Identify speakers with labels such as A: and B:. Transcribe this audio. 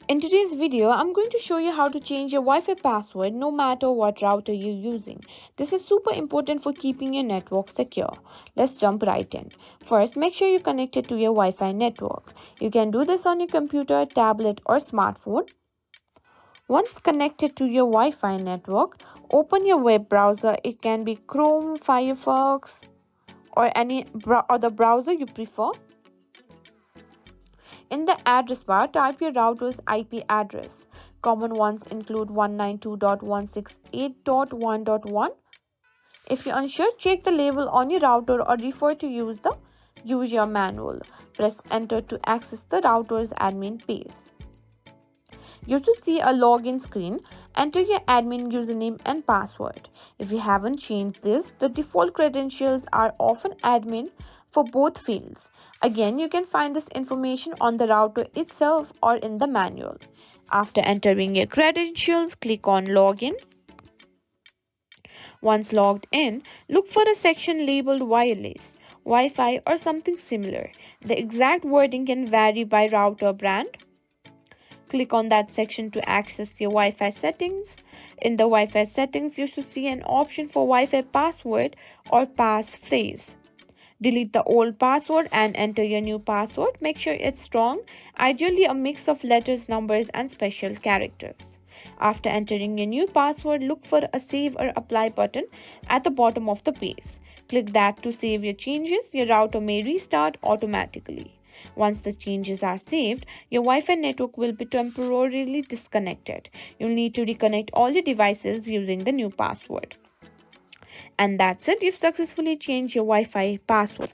A: In today's video, I'm going to show you how to change your Wi-Fi password no matter what router you're using. This is super important for keeping your network secure. Let's jump right in. First, make sure you're connected to your Wi-Fi network. You can do this on your computer, tablet, or smartphone. Once connected to your Wi-Fi network, open your web browser. It can be Chrome, Firefox, or any other browser you prefer. In the address bar, type your router's IP address. Common ones include 192.168.1.1. If you're unsure, check the label on your router or refer to use your manual. Press enter to access the router's admin page. You should see a login screen. Enter your admin username and password. If you haven't changed this, the default credentials are often admin for both fields. Again, you can find this information on the router itself or in the manual. After entering your credentials, click on Login. Once logged in, look for a section labeled Wireless, Wi-Fi, or something similar. The exact wording can vary by router brand. Click on that section to access your Wi-Fi settings. In the Wi-Fi settings, you should see an option for Wi-Fi password or passphrase. Delete the old password and enter your new password. Make sure it's strong, ideally a mix of letters, numbers, and special characters. After entering your new password, look for a Save or Apply button at the bottom of the page. Click that to save your changes. Your router may restart automatically. Once the changes are saved, your Wi-Fi network will be temporarily disconnected. You'll need to reconnect all your devices using the new password. And that's it, you've successfully changed your Wi-Fi password.